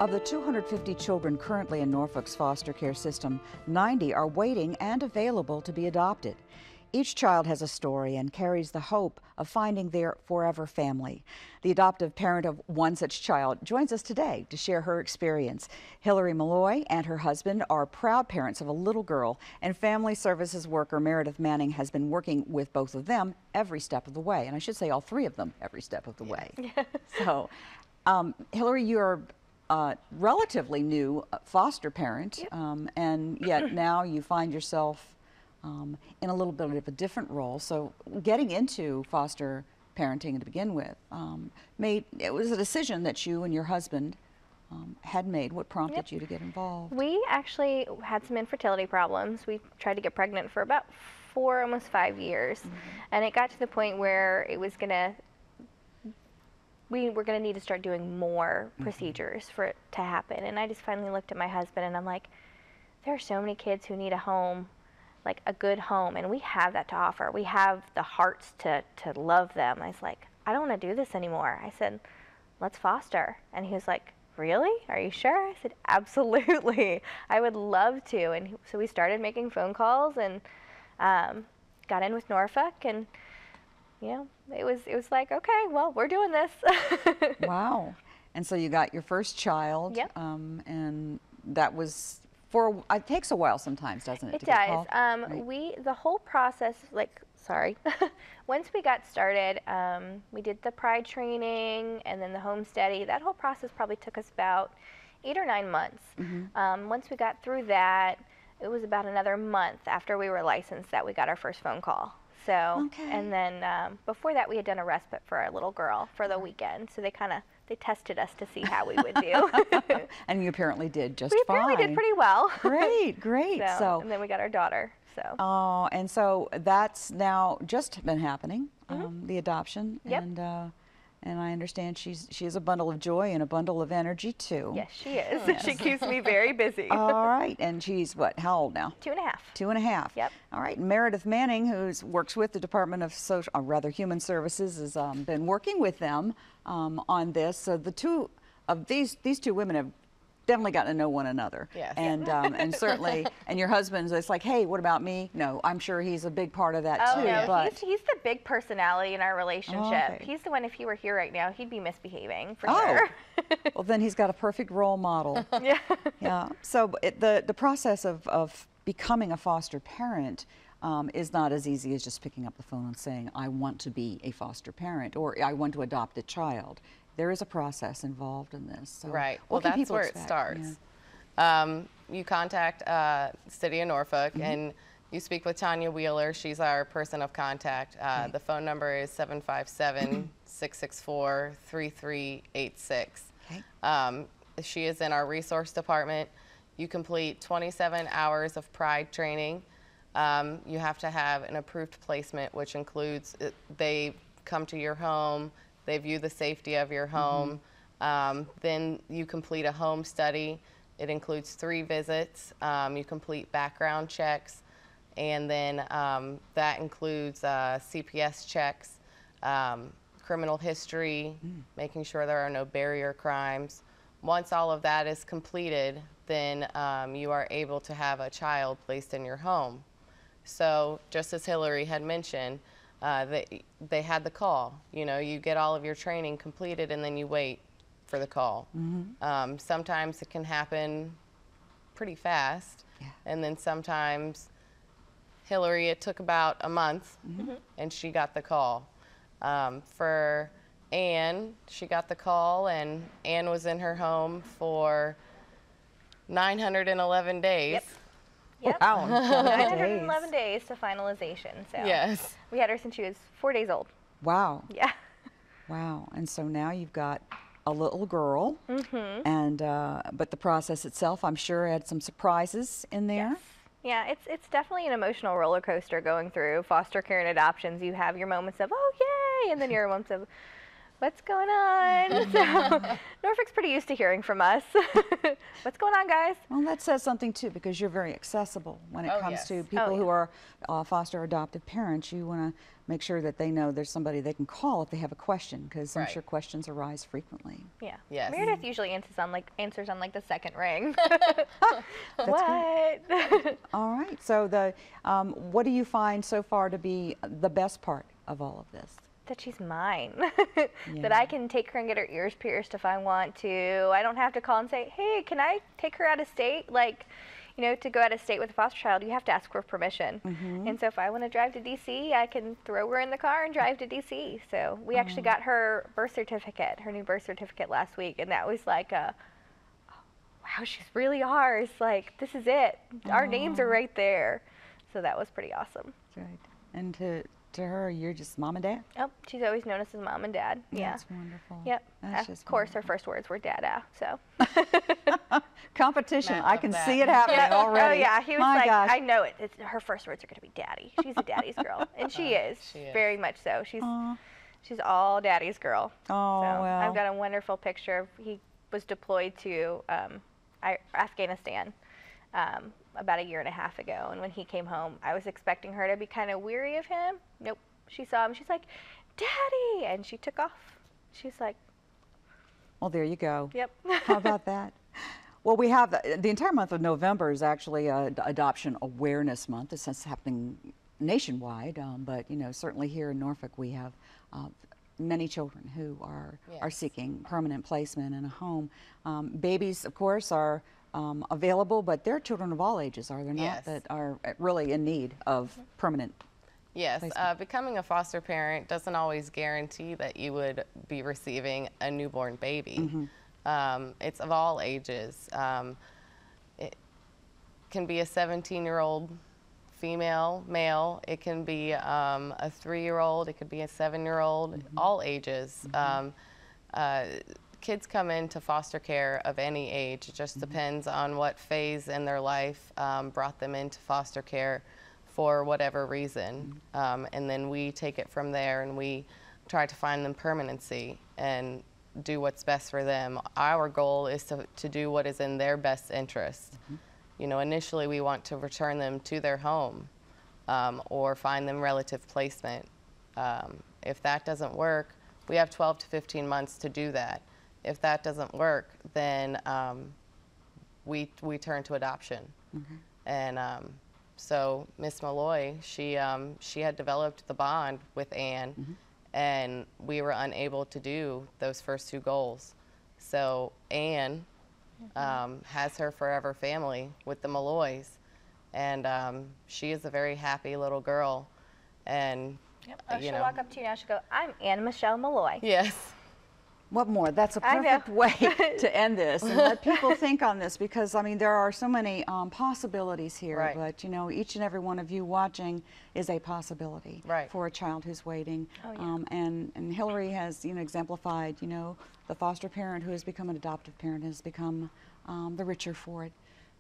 Of the 250 children currently in Norfolk's foster care system, 90 are waiting and available to be adopted. Each child has a story and carries the hope of finding their forever family. The adoptive parent of one such child joins us today to share her experience. Hillary Malloy and her husband are proud parents of a little girl, and family services worker Meredith Manning has been working with both of them every step of the way. And I should say all three of them every step of the way. So, Hillary, you're relatively new foster parent, and yet now you find yourself in a little bit of a different role. So getting into foster parenting to begin with, it was a decision that you and your husband had made. What prompted you to get involved? We actually had some infertility problems. We tried to get pregnant for about 4, almost 5 years, and it got to the point where it was we were going to need to start doing more procedures for it to happen. And I just finally looked at my husband and I'm like, there are so many kids who need a home, like a good home, and we have that to offer. We have the hearts to love them. I was like, I don't want to do this anymore. I said, let's foster. And he was like, really? Are you sure? I said, absolutely. I would love to. And so we started making phone calls and got in with Norfolk, and you know, it was like, okay, well, we're doing this. Wow. And so you got your first child. Yep. And that was it takes a while sometimes, doesn't it? It does. Right. The whole process, once we got started, we did the Pride training and then the home study. That whole process probably took us about 8 or 9 months. Once we got through that, it was about another month after we were licensed that we got our first phone call. So, and then before that, we had done a respite for our little girl for the weekend. So they tested us to see how we would do. And you apparently did just fine. We apparently did pretty well. Great, great. So, and then we got our daughter. So. Oh, and so that's now just been happening, the adoption. Yep. And I understand she is a bundle of joy and a bundle of energy too. Yes, she is. Yes. She keeps me very busy. All right, and she's what? How old now? 2.5. 2.5. Yep. All right. Meredith Manning, who works with the Department of Human Services, has been working with them on this. So the two of these two women have definitely gotten to know one another. Yes. And certainly, and your husband's, it's like, hey, what about me? No, I'm sure he's a big part of that too. No, but he's the big personality in our relationship. Okay. He's the one, if he were here right now, he'd be misbehaving for sure. Well, then he's got a perfect role model. Yeah. Yeah. So the process of becoming a foster parent is not as easy as just picking up the phone and saying, I want to be a foster parent, or I want to adopt a child. There is a process involved in this. So right. Well, that's where it starts. Yeah. You contact City of Norfolk and you speak with Tanya Wheeler. She's our person of contact. The phone number is 757-664-3386. Okay. She is in our resource department. You complete 27 hours of Pride training. You have to have an approved placement, which includes they come to your home, they view the safety of your home. Then you complete a home study. It includes 3 visits. You complete background checks, and then that includes CPS checks, criminal history, making sure there are no barrier crimes. Once all of that is completed, then you are able to have a child placed in your home. So just as Hillary had mentioned, they had the call. You know, you get all of your training completed and then you wait for the call. Sometimes it can happen pretty fast, and then sometimes Hillary, it took about a month and she got the call. For Anne, she got the call, and Anne was in her home for 911 days. Yep. Yep. Wow. 911 days to finalization. So yes. We had her since she was 4 days old. Wow. Yeah. Wow. And so now you've got a little girl, and but the process itself, I'm sure, had some surprises in there. Yes. Yeah, it's definitely an emotional roller coaster going through foster care and adoptions. You have your moments of, oh, yay, and then your moments of, what's going on? So Norfolk's pretty used to hearing from us. What's going on, guys? Well, that says something too, because you're very accessible when it comes to people who are foster or adoptive parents. You want to make sure that they know there's somebody they can call if they have a question, because I'm sure questions arise frequently. Yeah. Yes. Meredith usually answers on like the second ring. That's what? All right. So what do you find so far to be the best part of all of this? That she's mine. That I can take her and get her ears pierced if I want to. I don't have to call and say, hey, can I take her out of state? Like, you know, to go out of state with a foster child, you have to ask for permission. And so if I want to drive to D.C., I can throw her in the car and drive to D.C. So we actually got her birth certificate, her new birth certificate last week, and that was like wow, she's really ours. Like, this is it. Our names are right there. So that was pretty awesome. Right. And to her, you're just mom and dad? Oh, she's always known us as mom and dad. Yeah. That's wonderful. Yep. That's just of course, wonderful. her first words were dada, so. Competition. Matt I loved can that. see it happening already. Oh, yeah. He was My like, gosh. I know it. Her first words are going to be daddy. She's a daddy's girl. And she is. She is. Very much so. She's all daddy's girl. Oh, so well. I've got a wonderful picture. He was deployed to Afghanistan about 1.5 years ago. And when he came home, I was expecting her to be kind of weary of him. Nope. She saw him. She's like, Daddy! And she took off. She's like, well, there you go. yep. How about that? Well, we have the entire month of November is actually Adoption Awareness Month. This is happening nationwide, but you know, certainly here in Norfolk, we have many children who are seeking permanent placement in a home. Babies, of course, are available, but there are children of all ages, are there not, Yes. that are really in need of permanent. Yes, becoming a foster parent doesn't always guarantee that you would be receiving a newborn baby. It's of all ages. It can be a 17-year-old female, male. It can be a 3-year-old. It could be a 7-year-old. All ages. Kids come into foster care of any age. It just depends on what phase in their life brought them into foster care for whatever reason. And then we take it from there and we try to find them permanency and do what's best for them. Our goal is to do what is in their best interest. You know, initially we want to return them to their home or find them relative placement. If that doesn't work, we have 12 to 15 months to do that. If that doesn't work, then we turn to adoption. And so Miss Malloy, she had developed the bond with Anne, and we were unable to do those first 2 goals. So Anne has her forever family with the Malloys, and she is a very happy little girl. And She'll walk up to you now. She'll go, I'm Anne Michelle Malloy. yes. What more? That's a I know. perfect way to end this and let people think on this, because I mean there are so many possibilities here. Right. But you know, each and every one of you watching is a possibility Right. for a child who's waiting. Oh, yeah. And Hillary has exemplified the foster parent who has become an adoptive parent has become the richer for it.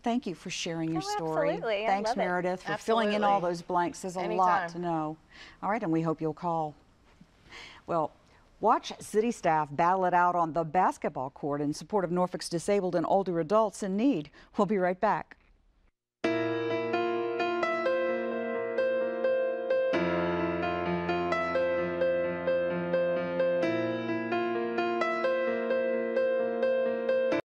Thank you for sharing your story. Absolutely. I Thanks, love it. Meredith, for filling in all Absolutely. those blanks. There's a lot Anytime. to know. All right, and we hope you'll call. Well, watch city staff battle it out on the basketball court in support of Norfolk's disabled and older adults in need. We'll be right back.